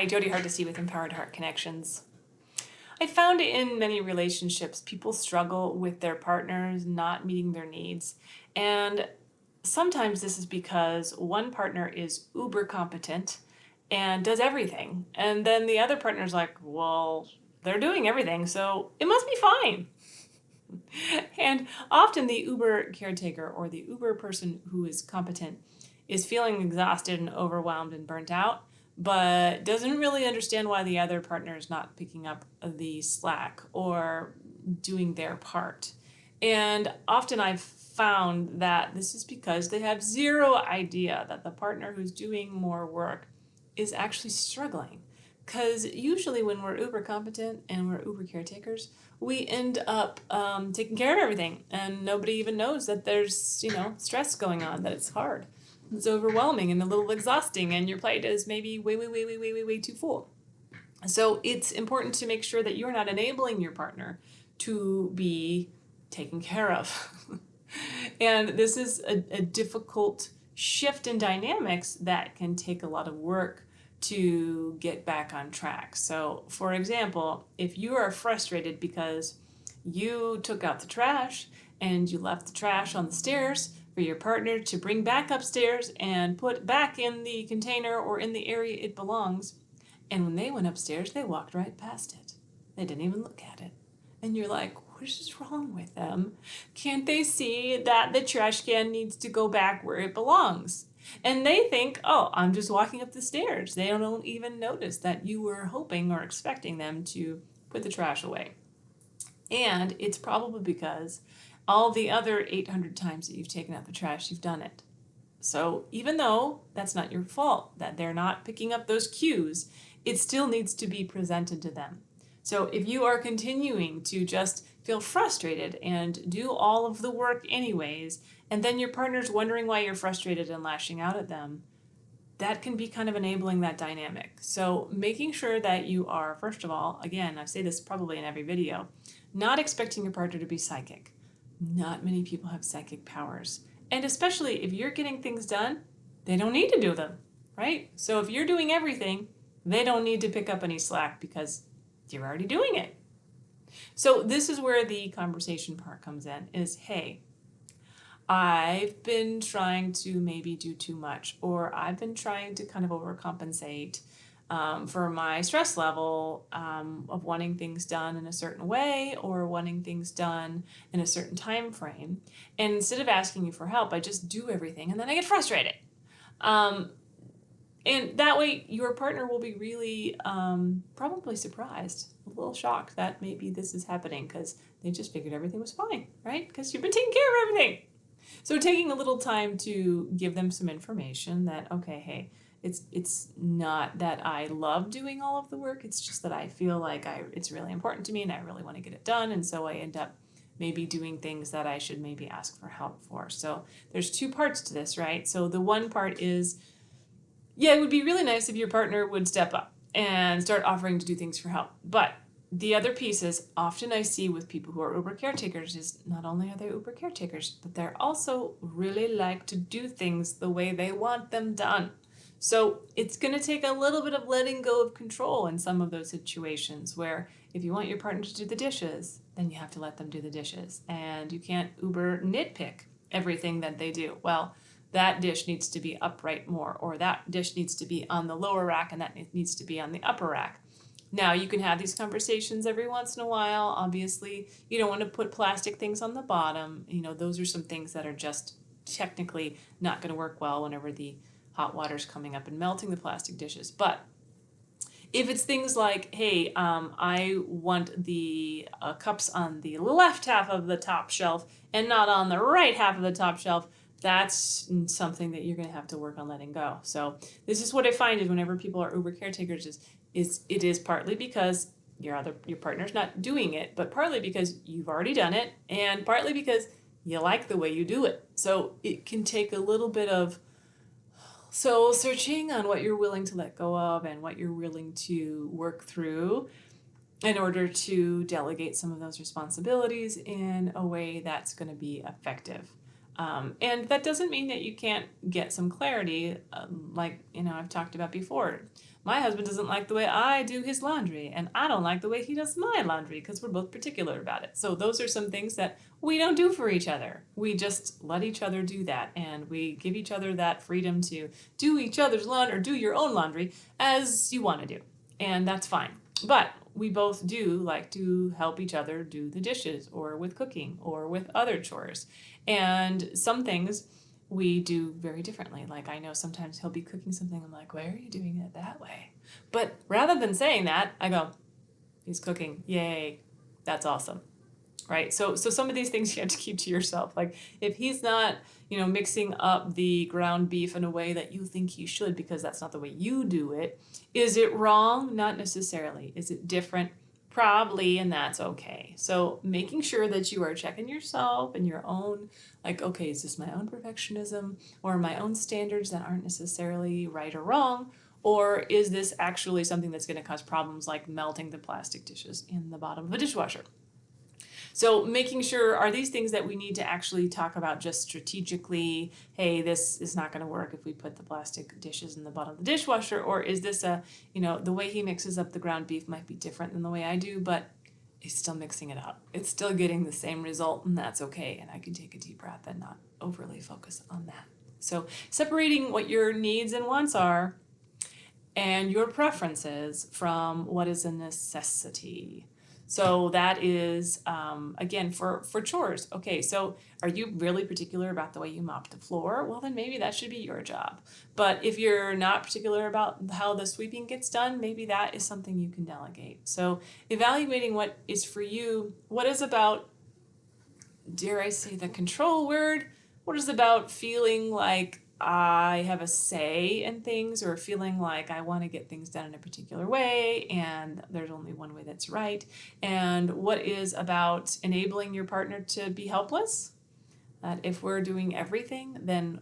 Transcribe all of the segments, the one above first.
Hi, Jody Hardesty with Empowered Heart Connections. I found in many relationships, people struggle with their partners not meeting their needs. And sometimes this is because one partner is uber competent and does everything. And then the other partner's like, well, they're doing everything, so it must be fine. And often the Uber caretaker or the Uber person who is competent is feeling exhausted and overwhelmed and burnt out, but doesn't really understand why the other partner is not picking up the slack or doing their part. And often I've found that this is because they have zero idea that the partner who's doing more work is actually struggling. Because usually when we're uber competent and we're uber caretakers, we end up taking care of everything, and nobody even knows that there's stress going on, that it's hard, it's overwhelming and a little exhausting, and your plate is maybe way too full. So it's important to make sure that you're not enabling your partner to be taken care of. And this is a difficult shift in dynamics that can take a lot of work to get back on track. So, for example, if you are frustrated because you took out the trash and you left the trash on the stairs for your partner to bring back upstairs and put back in the container or in the area it belongs, and when they went upstairs, they walked right past it. They didn't even look at it. And you're like, what is wrong with them? Can't they see that the trash can needs to go back where it belongs? And they think, oh, I'm just walking up the stairs. They don't even notice that you were hoping or expecting them to put the trash away. And it's probably because all the other 800 times that you've taken out the trash, you've done it. So even though that's not your fault, that they're not picking up those cues, it still needs to be presented to them. So if you are continuing to just feel frustrated and do all of the work anyways, and then your partner's wondering why you're frustrated and lashing out at them, that can be kind of enabling that dynamic. So making sure that you are, first of all, again, I say this probably in every video, not expecting your partner to be psychic. Not many people have psychic powers. And especially if you're getting things done, they don't need to do them, right? So if you're doing everything, they don't need to pick up any slack because you're already doing it. So this is where the conversation part comes in, is, hey, I've been trying to maybe do too much, or I've been trying to kind of overcompensate for my stress level of wanting things done in a certain way or wanting things done in a certain time frame. And instead of asking you for help, I just do everything and then I get frustrated. And that way your partner will be really probably surprised, a little shocked that maybe this is happening because they just figured everything was fine, right? Because you've been taking care of everything. So taking a little time to give them some information that, okay, hey, it's not that I love doing all of the work, it's just that I feel like it's really important to me and I really want to get it done, and so I end up maybe doing things that I should maybe ask for help for. So there's two parts to this, right? So the one part is, yeah, it would be really nice if your partner would step up and start offering to do things for help. But the other piece is, often I see with people who are Uber caretakers is not only are they Uber caretakers, but they're also really like to do things the way they want them done. So it's going to take a little bit of letting go of control in some of those situations where if you want your partner to do the dishes, then you have to let them do the dishes. And you can't Uber nitpick everything that they do. Well, that dish needs to be upright more, or that dish needs to be on the lower rack and that needs to be on the upper rack. Now, you can have these conversations every once in a while. Obviously, you don't want to put plastic things on the bottom. Those are some things that are just technically not going to work well whenever the hot water's coming up and melting the plastic dishes. But if it's things like, hey, I want the cups on the left half of the top shelf and not on the right half of the top shelf, that's something that you're going to have to work on letting go. So this is what I find is whenever people are Uber caretakers is it is partly because your partner's not doing it, but partly because you've already done it, and partly because you like the way you do it. So it can take a little bit of soul searching on what you're willing to let go of and what you're willing to work through in order to delegate some of those responsibilities in a way that's going to be effective. And that doesn't mean that you can't get some clarity, like, I've talked about before. My husband doesn't like the way I do his laundry, and I don't like the way he does my laundry because we're both particular about it. So those are some things that we don't do for each other. We just let each other do that, and we give each other that freedom to do each other's laundry or do your own laundry as you want to do. And that's fine. But we both do like to help each other do the dishes or with cooking or with other chores. And some things we do very differently. Like I know sometimes he'll be cooking something, I'm like, why are you doing it that way? But rather than saying that, I go, he's cooking, yay, that's awesome. Right? So some of these things you have to keep to yourself. Like if he's not, mixing up the ground beef in a way that you think he should because that's not the way you do it, is it wrong? Not necessarily. Is it different? Probably, and that's okay. So making sure that you are checking yourself and your own, like, okay, is this my own perfectionism or my own standards that aren't necessarily right or wrong? Or is this actually something that's going to cause problems like melting the plastic dishes in the bottom of a dishwasher? So making sure, are these things that we need to actually talk about just strategically, hey, this is not going to work if we put the plastic dishes in the bottom of the dishwasher, or is this the way he mixes up the ground beef might be different than the way I do, but he's still mixing it up. It's still getting the same result, and that's okay, and I can take a deep breath and not overly focus on that. So separating what your needs and wants are and your preferences from what is a necessity. So that is, again, for chores. Okay, so are you really particular about the way you mop the floor? Well, then maybe that should be your job. But if you're not particular about how the sweeping gets done, maybe that is something you can delegate. So evaluating what is for you, what is about, dare I say the control word? What is about feeling like I have a say in things or feeling like I want to get things done in a particular way and there's only one way that's right? And what is about enabling your partner to be helpless? That if we're doing everything, then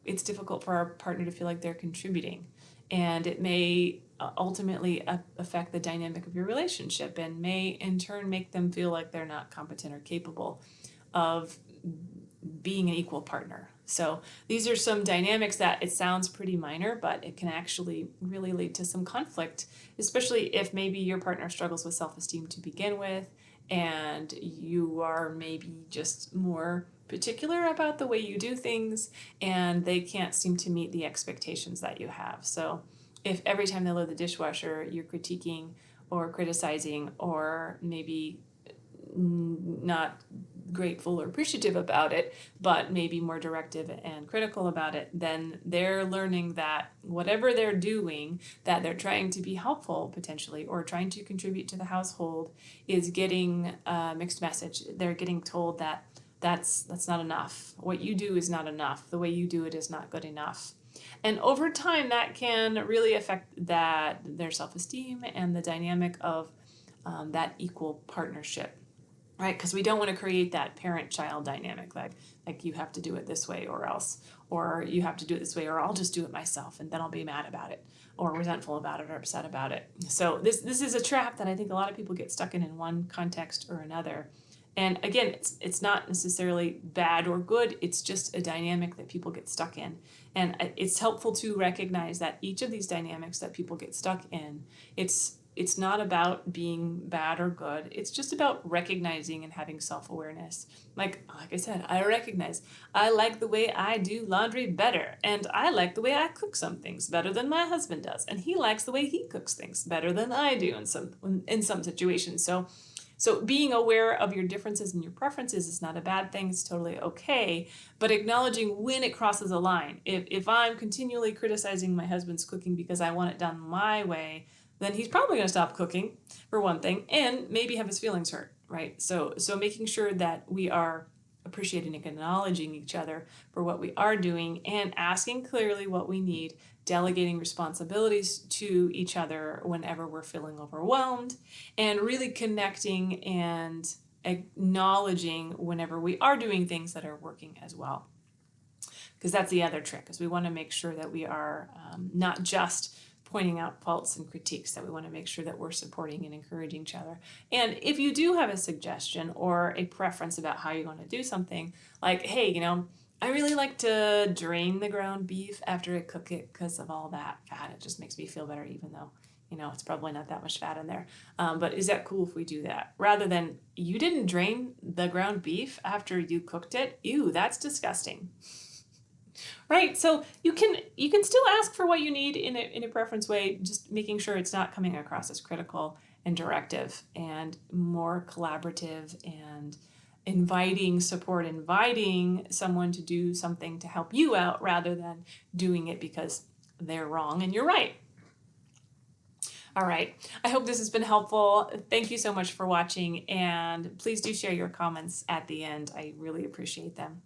it's difficult for our partner to feel like they're contributing. And it may ultimately affect the dynamic of your relationship and may in turn make them feel like they're not competent or capable of being an equal partner. So these are some dynamics that it sounds pretty minor, but it can actually really lead to some conflict, especially if maybe your partner struggles with self-esteem to begin with, and you are maybe just more particular about the way you do things, and they can't seem to meet the expectations that you have. So if every time they load the dishwasher, you're critiquing or criticizing or maybe not grateful or appreciative about it, but maybe more directive and critical about it, then they're learning that whatever they're doing, that they're trying to be helpful potentially or trying to contribute to the household is getting a mixed message. They're getting told that that's not enough. What you do is not enough. The way you do it is not good enough. And over time, that can really affect their self-esteem and the dynamic of that equal partnership. Right, because we don't want to create that parent-child dynamic, like you have to do it this way or else, or you have to do it this way, or I'll just do it myself and then I'll be mad about it, or resentful about it, or upset about it. So this is a trap that I think a lot of people get stuck in one context or another. And again, it's not necessarily bad or good. It's just a dynamic that people get stuck in, and it's helpful to recognize that each of these dynamics that people get stuck in, it's not about being bad or good. It's just about recognizing and having self-awareness. Like I said, I recognize I like the way I do laundry better, and I like the way I cook some things better than my husband does, and he likes the way he cooks things better than I do in some situations. So being aware of your differences and your preferences is not a bad thing. It's totally okay. But acknowledging when it crosses a line. If I'm continually criticizing my husband's cooking because I want it done my way, then he's probably going to stop cooking, for one thing, and maybe have his feelings hurt, right? So making sure that we are appreciating and acknowledging each other for what we are doing and asking clearly what we need, delegating responsibilities to each other whenever we're feeling overwhelmed, and really connecting and acknowledging whenever we are doing things that are working as well. Because that's the other trick, is we want to make sure that we are not just pointing out faults and critiques, that we want to make sure that we're supporting and encouraging each other. And if you do have a suggestion or a preference about how you want to do something, like, hey, I really like to drain the ground beef after I cook it because of all that fat. It just makes me feel better, even though, it's probably not that much fat in there. But is that cool if we do that? Rather than, you didn't drain the ground beef after you cooked it? Ew, that's disgusting. Right? So you can still ask for what you need in a preference way, just making sure it's not coming across as critical and directive, and more collaborative and inviting support, inviting someone to do something to help you out rather than doing it because they're wrong and you're right. All right. I hope this has been helpful. Thank you so much for watching, and please do share your comments at the end. I really appreciate them.